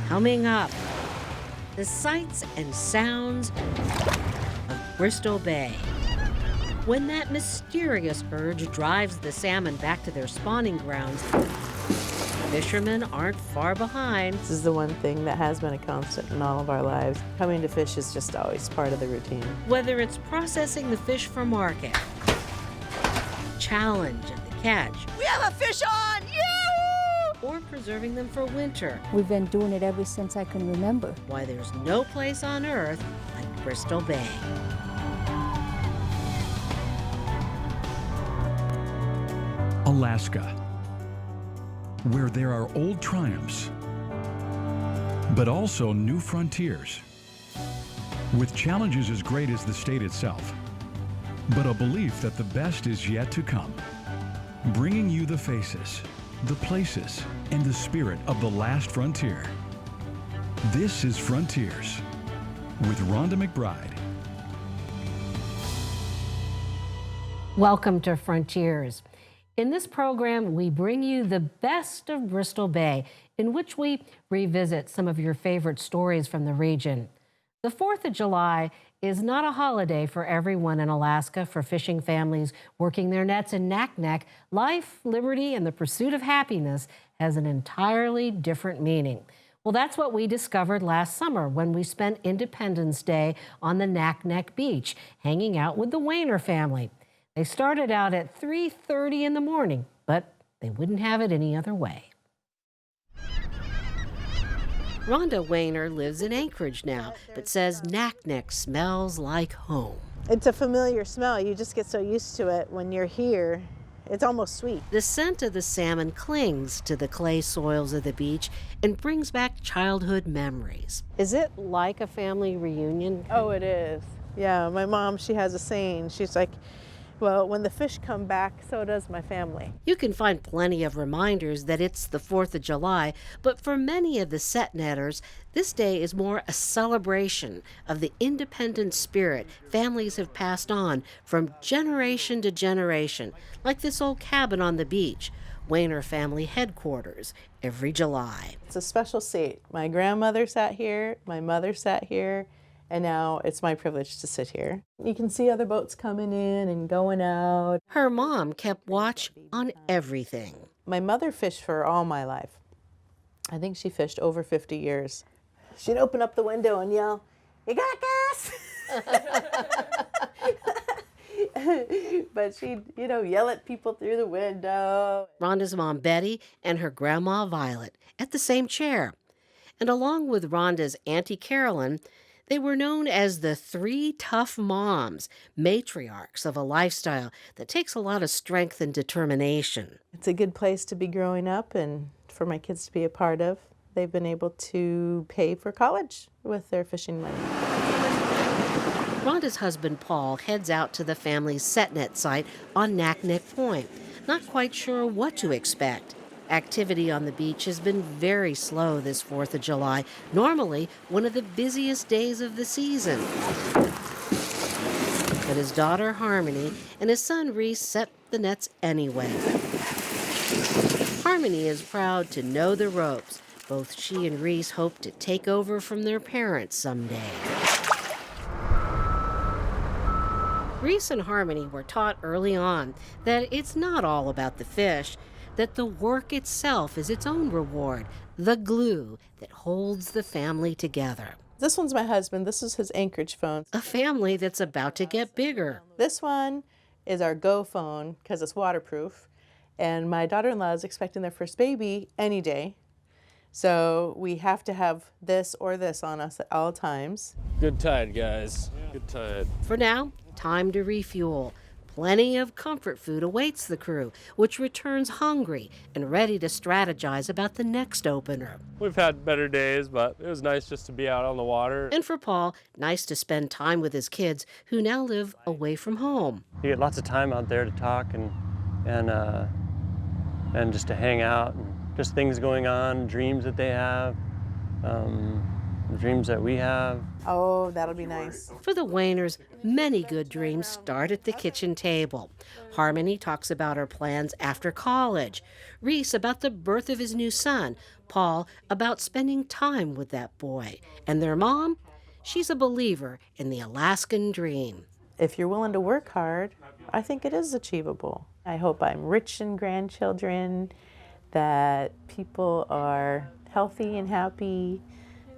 Coming up, the sights and sounds of Bristol Bay. When that mysterious urge drives the salmon back to their spawning grounds, fishermen aren't far behind. This is the one thing that has been a constant in all of our lives. Coming to fish is just always part of the routine. Whether it's processing the fish for market, challenge of the catch, We have a fish on! Yahoo! or preserving them for winter, We've been doing it ever since I can remember. why there's no place on earth like Bristol Bay. Alaska, where there are old triumphs, but also new frontiers, with challenges as great as the state itself, but a belief that the best is yet to come, bringing you the faces, the places, and the spirit of the last frontier. This is Frontiers with Rhonda McBride. Welcome to Frontiers. In this program, we bring you the best of Bristol Bay, in which we revisit some of your favorite stories from the region. The 4th of July is not a holiday for everyone in Alaska. For fishing families working their nets in Naknek, life, liberty, and the pursuit of happiness has an entirely different meaning. Well, that's what we discovered last summer when we spent Independence Day on the Naknek beach, hanging out with the Weiner family. They started out at 3:30 in the morning, but they wouldn't have it any other way. Rhonda Weiner lives in Anchorage now, but says Naknek smells like home. It's a familiar smell. You just get so used to it when you're here. It's almost sweet. The scent of the salmon clings to the clay soils of the beach and brings back childhood memories. Is it like a family reunion? Oh, it is. Yeah, my mom, she has a saying. She's like, well, when the fish come back, so does my family. You can find plenty of reminders that it's the 4th of July, but for many of the setnetters, this day is more a celebration of the independent spirit families have passed on from generation to generation, like this old cabin on the beach, Weiner family headquarters, every July. It's a special seat. My grandmother sat here, my mother sat here, and now it's my privilege to sit here. You can see other boats coming in and going out. Her mom kept watch on everything. My mother fished for all my life. I think she fished over 50 years. She'd open up the window and yell, "You got gas?" But she'd, yell at people through the window. Rhonda's mom, Betty, and her grandma, Violet, at the same chair. And along with Rhonda's Auntie Carolyn, they were known as the 3 tough moms, matriarchs of a lifestyle that takes a lot of strength and determination. It's a good place to be growing up and for my kids to be a part of. They've been able to pay for college with their fishing money. Rhonda's husband, Paul, heads out to the family's setnet site on Naknek Point, not quite sure what to expect. Activity on the beach has been very slow this 4th of July, normally one of the busiest days of the season. But his daughter Harmony and his son Reese set the nets anyway. Harmony is proud to know the ropes. Both she and Reese hope to take over from their parents someday. Reese and Harmony were taught early on that it's not all about the fish, that the work itself is its own reward, the glue that holds the family together. This one's my husband. This is his Anchorage phone. A family that's about to get bigger. This one is our Go phone because it's waterproof. And my daughter-in-law is expecting their first baby any day. So we have to have this or this on us at all times. Good tide, guys. Good tide. For now, time to refuel. Plenty of comfort food awaits the crew, which returns hungry and ready to strategize about the next opener. We've had better days, but it was nice just to be out on the water. And for Paul, nice to spend time with his kids who now live away from home. You get lots of time out there to talk and just to hang out and just things going on, dreams that they have. the dreams that we have. Oh, that'll be nice. For the Wayners, many good dreams start at the kitchen table. Harmony talks about her plans after college. Reese about the birth of his new son. Paul about spending time with that boy. And their mom? She's a believer in the Alaskan dream. If you're willing to work hard, I think it is achievable. I hope I'm rich in grandchildren, that people are healthy and happy.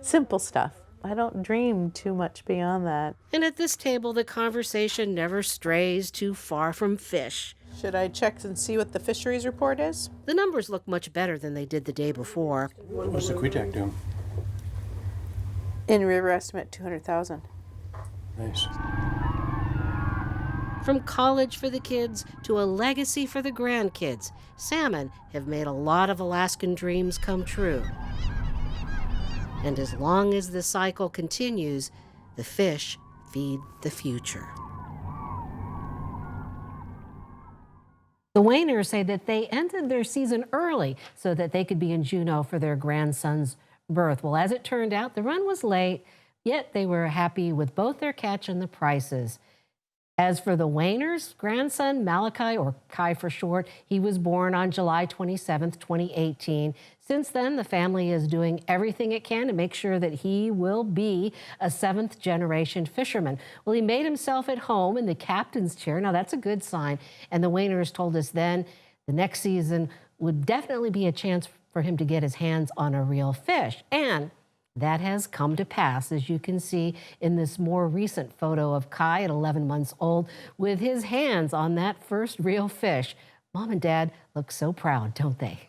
Simple stuff. I don't dream too much beyond that. And at this table, the conversation never strays too far from fish. Should I check and see what the fisheries report is? The numbers look much better than they did the day before. What's the Kvichak doing? In river estimate, 200,000. Nice. From college for the kids to a legacy for the grandkids, salmon have made a lot of Alaskan dreams come true. And as long as the cycle continues, the fish feed the future. The Wayners say that they ended their season early so that they could be in Juneau for their grandson's birth. Well, as it turned out, the run was late, yet they were happy with both their catch and the prices. As for the Wayners' grandson, Malachi, or Kai for short, he was born on July 27th, 2018. Since then, the family is doing everything it can to make sure that he will be a seventh-generation fisherman. Well, he made himself at home in the captain's chair. Now, that's a good sign. And the Wayners told us then the next season would definitely be a chance for him to get his hands on a real fish. And that has come to pass, as you can see in this more recent photo of Kai at 11 months old with his hands on that first real fish. Mom and Dad look so proud, don't they?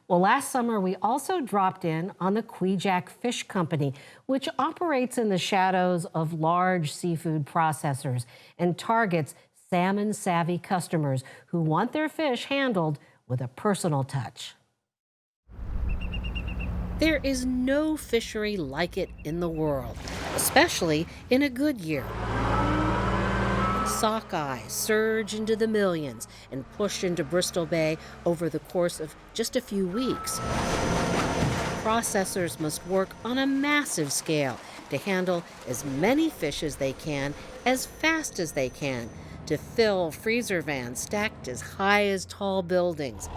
Well, last summer, we also dropped in on the Kvichak Fish Company, which operates in the shadows of large seafood processors and targets salmon-savvy customers who want their fish handled with a personal touch. There is no fishery like it in the world, especially in a good year. Sockeye surge into the millions and push into Bristol Bay over the course of just a few weeks. Processors must work on a massive scale to handle as many fish as they can, as fast as they can, to fill freezer vans stacked as high as tall buildings.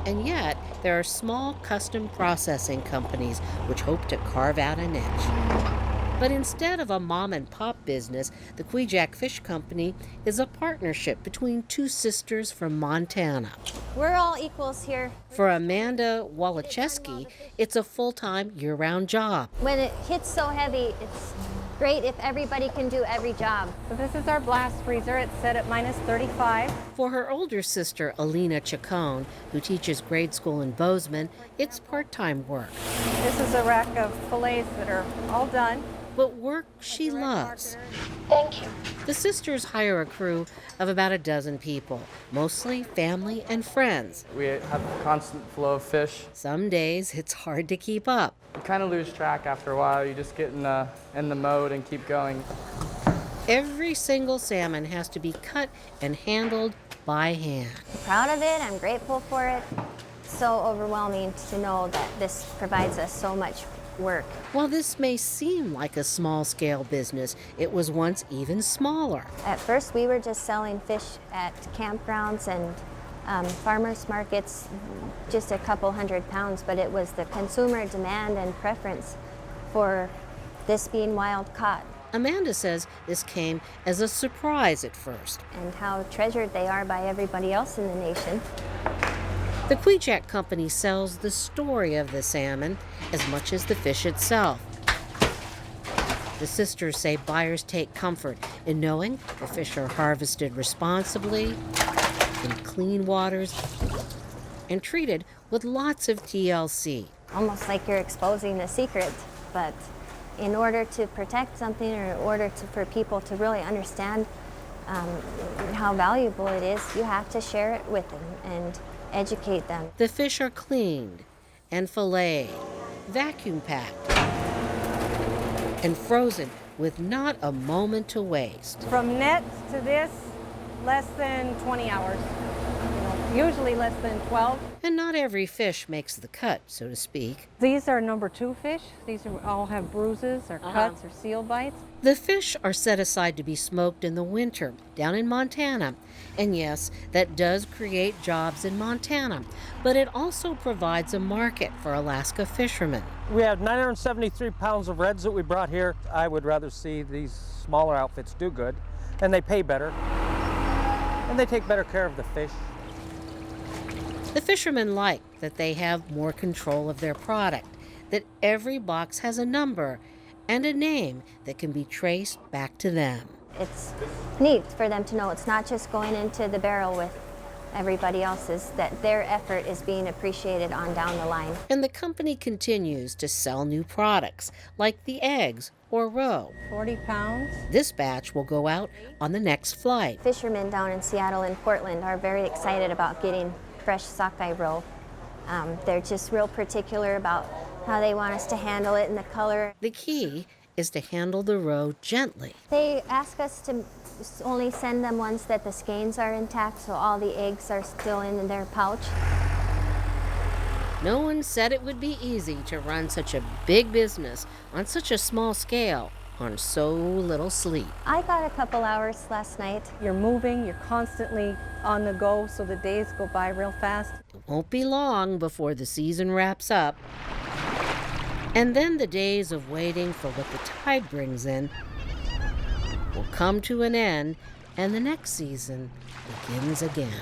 And yet, there are small custom processing companies which hope to carve out a niche. But instead of a mom-and-pop business, the Kvichak Fish Company is a partnership between two sisters from Montana. We're all equals here. For Amanda Walacheski, it's a full-time, year-round job. When it hits so heavy, it's great if everybody can do every job. So this is our blast freezer. It's set at -35. For her older sister, Alina Chacon, who teaches grade school in Bozeman, it's part-time work. This is a rack of fillets that are all done. But work she loves. Thank you. The sisters hire a crew of about a dozen people, mostly family and friends. We have a constant flow of fish. Some days it's hard to keep up. You kind of lose track after a while. You just get in the mode and keep going. Every single salmon has to be cut and handled by hand. I'm proud of it. I'm grateful for it. It's so overwhelming to know that this provides us so much work. While this may seem like a small-scale business, it was once even smaller. At first, we were just selling fish at campgrounds and farmers markets, just a couple 100 pounds, but it was the consumer demand and preference for this being wild caught. Amanda says this came as a surprise at first. And how treasured they are by everybody else in the nation. The Kvichak Company sells the story of the salmon as much as the fish itself. The sisters say buyers take comfort in knowing the fish are harvested responsibly, in clean waters, and treated with lots of TLC. Almost like you're exposing a secret, but in order to protect something or in order for people to really understand how valuable it is, you have to share it with them and educate them. The fish are cleaned and filleted, vacuum packed, and frozen with not a moment to waste. From net to this, less than 20 hours. Usually less than 12. And not every fish makes the cut, so to speak. These are number 2 fish. These all have bruises or cuts or seal bites. The fish are set aside to be smoked in the winter down in Montana. And yes, that does create jobs in Montana, but it also provides a market for Alaska fishermen. We have 973 pounds of reds that we brought here. I would rather see these smaller outfits do good, and they pay better, and they take better care of the fish. The fishermen like that they have more control of their product, that every box has a number and a name that can be traced back to them. It's neat for them to know it's not just going into the barrel with everybody else's, that their effort is being appreciated on down the line. And the company continues to sell new products, like the eggs or roe. 40 pounds. This batch will go out on the next flight. Fishermen down in Seattle and Portland are very excited about getting fresh sockeye roe. They're just real particular about how they want us to handle it and the color. The key is to handle the roe gently. They ask us to only send them ones that the skeins are intact, so all the eggs are still in their pouch. No one said it would be easy to run such a big business on such a small scale on so little sleep. I got a couple hours last night. You're moving, you're constantly on the go, so the days go by real fast. It won't be long before the season wraps up. And then the days of waiting for what the tide brings in will come to an end, and the next season begins again.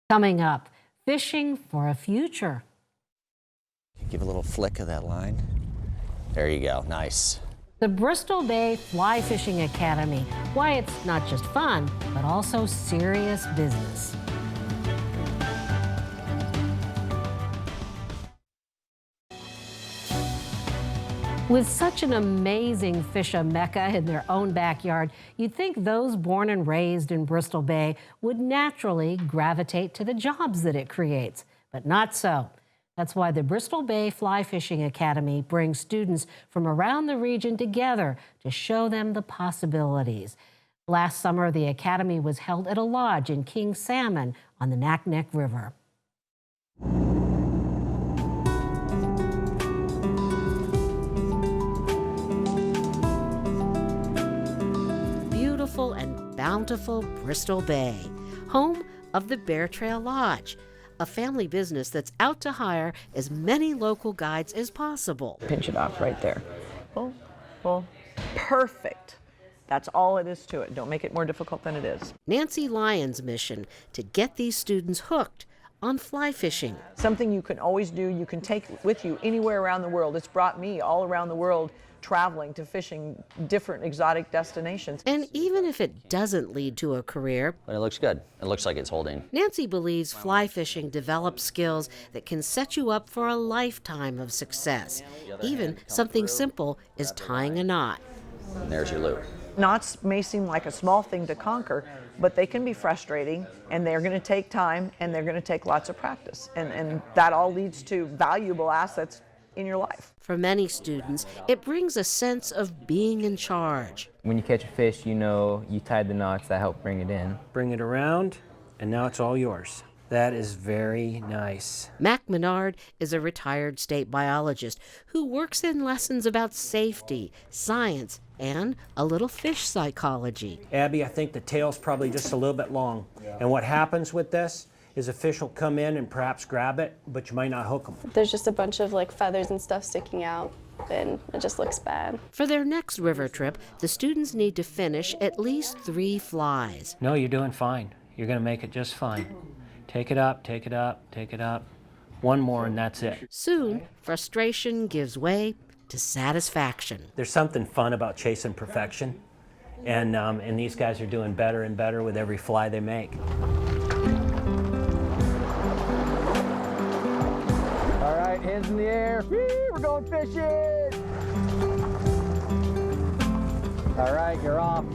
Coming up, fishing for a future. Give a little flick of that line. There you go, nice. The Bristol Bay Fly Fishing Academy. Why it's not just fun, but also serious business. With such an amazing fisher mecca in their own backyard, you'd think those born and raised in Bristol Bay would naturally gravitate to the jobs that it creates, but not so. That's why the Bristol Bay Fly Fishing Academy brings students from around the region together to show them the possibilities. Last summer, the academy was held at a lodge in King Salmon on the Naknek River. Beautiful and bountiful Bristol Bay, home of the Bear Trail Lodge, a family business that's out to hire as many local guides as possible. Pinch it off right there. Pull, pull. Perfect. That's all it is to it. Don't make it more difficult than it is. Nancy Lyon's mission to get these students hooked on fly fishing. Something you can always do, you can take with you anywhere around the world. It's brought me all around the world traveling to fishing different exotic destinations. And even if it doesn't lead to a career, But it looks good. It looks like it's holding. Nancy believes fly fishing develops skills that can set you up for a lifetime of success. Even something simple as tying a knot. And there's your loop. Knots may seem like a small thing to conquer, but they can be frustrating, and they're going to take time, and they're going to take lots of practice. And that all leads to valuable assets in your life. For many students, it brings a sense of being in charge. When you catch a fish, you know you tied the knots that help bring it in. Bring it around, and now it's all yours. That is very nice. Mac Menard is a retired state biologist who works in lessons about safety, science, and a little fish psychology. Abby, I think the tail's probably just a little bit long. And what happens with this is a fish will come in and perhaps grab it, but you might not hook them. There's just a bunch of feathers and stuff sticking out, and it just looks bad. For their next river trip, the students need to finish at least 3 flies. No, you're doing fine. You're going to make it just fine. Take it up, take it up, take it up. One more and that's it. Soon, frustration gives way to satisfaction. There's something fun about chasing perfection, and these guys are doing better and better with every fly they make. All right, hands in the air. Whee, we're going fishing. All right, you're off.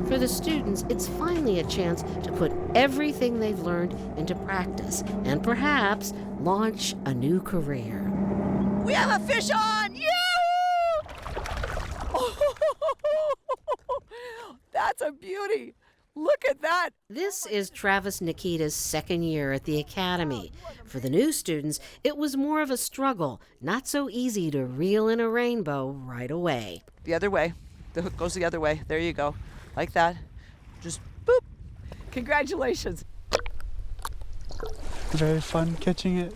For the students, it's finally a chance to put everything they've learned into practice and perhaps launch a new career. We have a fish on! Yahoo! That's a beauty. Look at that. This is Travis Nikita's second year at the academy. For the new students, it was more of a struggle, not so easy to reel in a rainbow right away. The other way. The hook goes the other way. There you go. Like that. Just boop. Congratulations. Very fun catching it.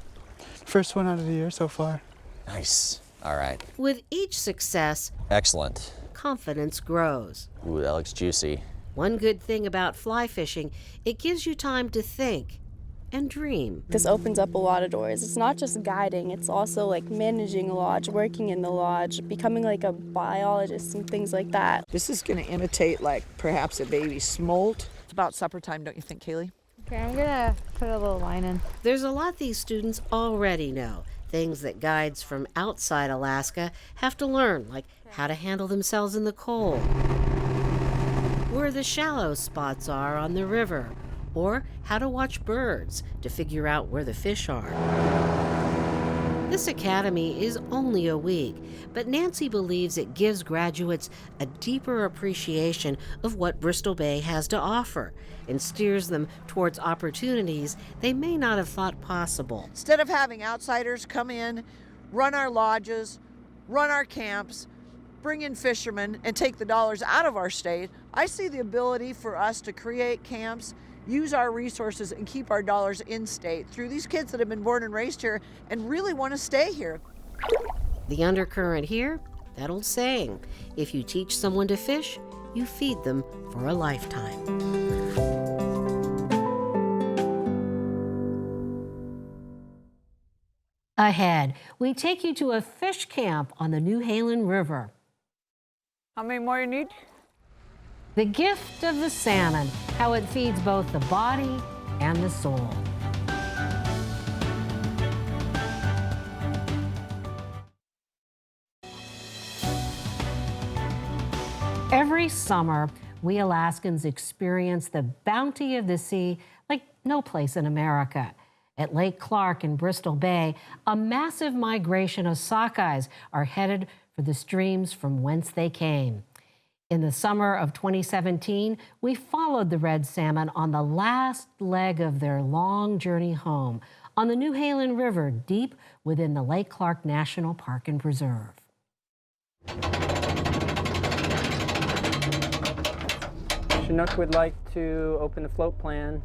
First one out of the year so far. Nice. All right. With each success, Excellent. confidence grows. Ooh, that looks juicy. One good thing about fly fishing, it gives you time to think and dream. This opens up a lot of doors. It's not just guiding, it's also like managing a lodge, working in the lodge, becoming like a biologist and things like that. This is going to imitate like perhaps a baby smolt. It's about supper time, don't you think, Kaylee? Okay, I'm gonna put a little line in. There's a lot these students already know, things that guides from outside Alaska have to learn, like how to handle themselves in the cold, where the shallow spots are on the river, or how to watch birds to figure out where the fish are. This academy is only a week, but Nancy believes it gives graduates a deeper appreciation of what Bristol Bay has to offer and steers them towards opportunities they may not have thought possible. Instead of having outsiders come in, run our lodges, run our camps, bring in fishermen, and take the dollars out of our state, I see the ability for us to create camps, use our resources, and keep our dollars in state through these kids that have been born and raised here and really want to stay here. The undercurrent here, that old saying, if you teach someone to fish, you feed them for a lifetime. Ahead, we take you to a fish camp on the New Halin River. How many more you need? The gift of the salmon, how it feeds both the body and the soul. Every summer, we Alaskans experience the bounty of the sea like no place in America. At Lake Clark in Bristol Bay, a massive migration of sockeyes are headed for the streams from whence they came. In the summer of 2017, we followed the red salmon on the last leg of their long journey home on the New Halin River, deep within the Lake Clark National Park and Preserve. Chinook would like to open the float plan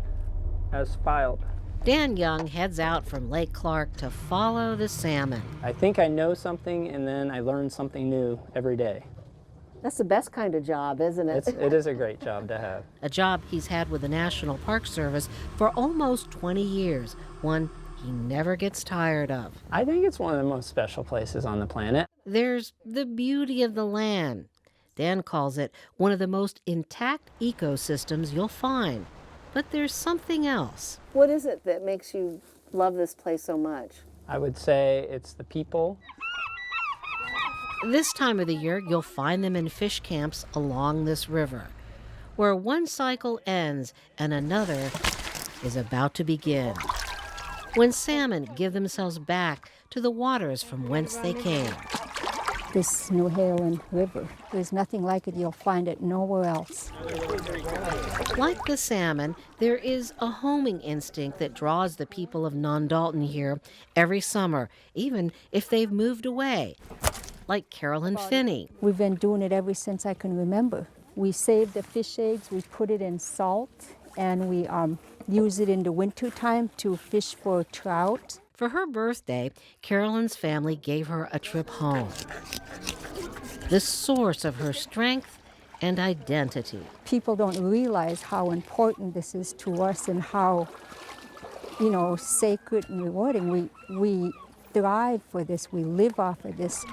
as filed. Dan Young heads out from Lake Clark to follow the salmon. I think I know something, and then I learn something new every day. That's the best kind of job, isn't it? It is a great job to have. A job he's had with the National Park Service for almost 20 years, one he never gets tired of. I think it's one of the most special places on the planet. There's the beauty of the land. Dan calls it one of the most intact ecosystems you'll find. But there's something else. What is it that makes you love this place so much? I would say it's the people. This time of the year, you'll find them in fish camps along this river, where one cycle ends and another is about to begin, when salmon give themselves back to the waters from whence they came. This New Halin River, there's nothing like it. You'll find it nowhere else. Like the salmon, there is a homing instinct that draws the people of Non-Dalton here every summer, even if they've moved away. Like Carolyn Finney. We've been doing it ever since I can remember. We save the fish eggs, we put it in salt, and we use it in the winter time to fish for trout. For her birthday, Carolyn's family gave her a trip home, the source of her strength and identity. People don't realize how important this is to us and how, sacred and rewarding. We thrive for this, we live off of this.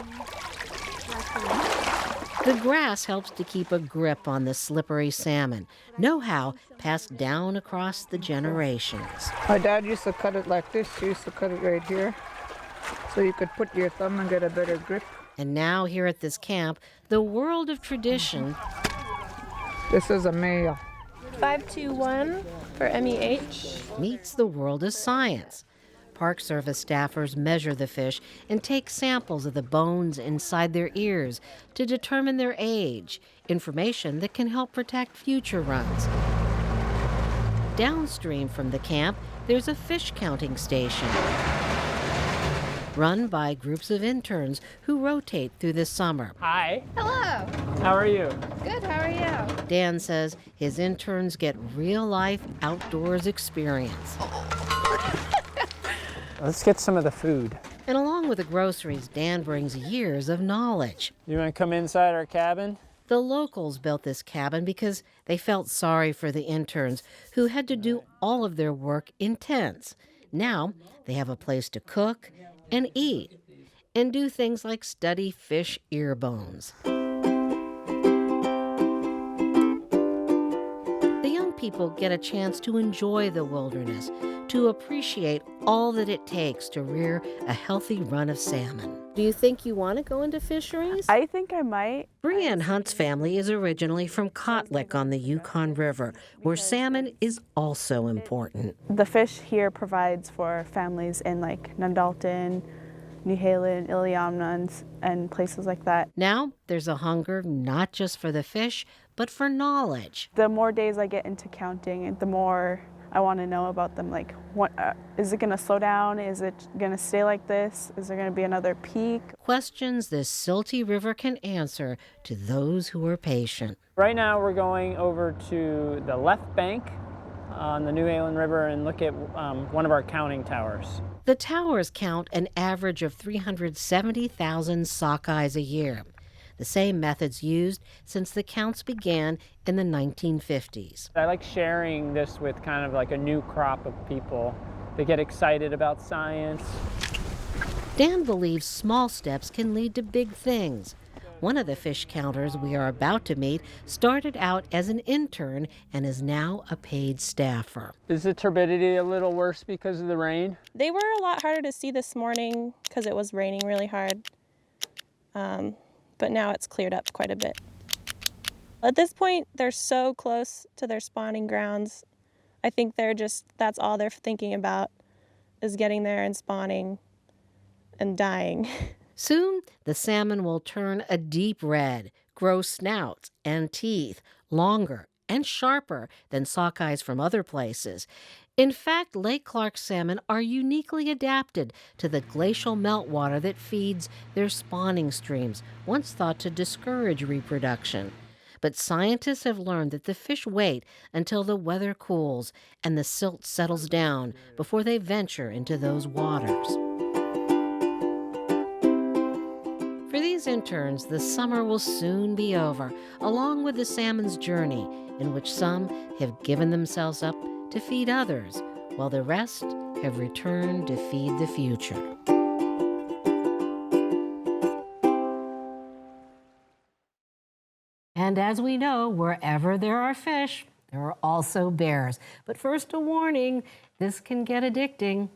The grass helps to keep a grip on the slippery salmon, know-how passed down across the generations. My dad used to cut it like this. He used to cut it right here, so you could put your thumb and get a better grip. And now here at this camp, the world of tradition. This is a male. 521 for MEH. Meets the world of science. Park Service staffers measure the fish and take samples of the bones inside their ears to determine their age, information that can help protect future runs. Downstream from the camp, there's a fish counting station run by groups of interns who rotate through the summer. Hi. Hello. How are you? Good, how are you? Dan says his interns get real-life outdoors experience. Let's get some of the food. And along with the groceries, Dan brings years of knowledge. You want to come inside our cabin? The locals built this cabin because they felt sorry for the interns who had to do all of their work in tents. Now they have a place to cook and eat and do things like study fish ear bones. The young people get a chance to enjoy the wilderness, to appreciate all that it takes to rear a healthy run of salmon. Do you think you want to go into fisheries? I think I might. Brianne Hunt's family is originally from Kotlik on the Yukon River, where salmon is also important. The fish here provides for families in like Nundalton, New Halen, Iliamna, and places like that. Now there's a hunger not just for the fish, but for knowledge. The more days I get into counting, the more I want to know about them. Like, what is it going to slow down? Is it going to stay like this? Is there going to be another peak? Questions this silty river can answer to those who are patient. Right now we're going over to the left bank on the New Halen River and look at one of our counting towers. The towers count an average of 370,000 sockeyes a year. The same methods used since the counts began in the 1950s. I like sharing this with kind of like a new crop of people. They get excited about science. Dan believes small steps can lead to big things. One of the fish counters we are about to meet started out as an intern and is now a paid staffer. Is the turbidity a little worse because of the rain? They were a lot harder to see this morning because it was raining really hard. But now it's cleared up quite a bit. At this point, they're so close to their spawning grounds. I think that's all they're thinking about is getting there and spawning and dying. Soon, the salmon will turn a deep red, grow snouts and teeth, longer and sharper than sockeyes from other places. In fact, Lake Clark salmon are uniquely adapted to the glacial meltwater that feeds their spawning streams, once thought to discourage reproduction. But scientists have learned that the fish wait until the weather cools and the silt settles down before they venture into those waters. For these interns, the summer will soon be over, along with the salmon's journey, in which some have given themselves up to feed others, while the rest have returned to feed the future. And as we know, wherever there are fish, there are also bears. But first, a warning, this can get addicting.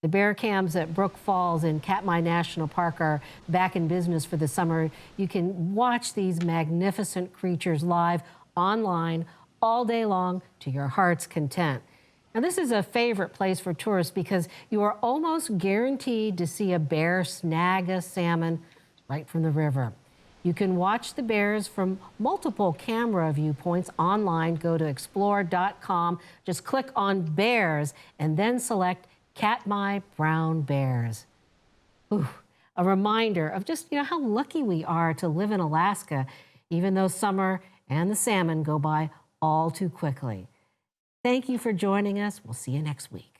The bear cams at Brook Falls in Katmai National Park are back in business for the summer. You can watch these magnificent creatures live online all day long to your heart's content. Now, this is a favorite place for tourists because you are almost guaranteed to see a bear snag a salmon right from the river. You can watch the bears from multiple camera viewpoints online. Go to explore.com, just click on bears, and then select Katmai brown bears. Ooh, a reminder of just how lucky we are to live in Alaska, even though summer and the salmon go by all too quickly. Thank you for joining us. We'll see you next week.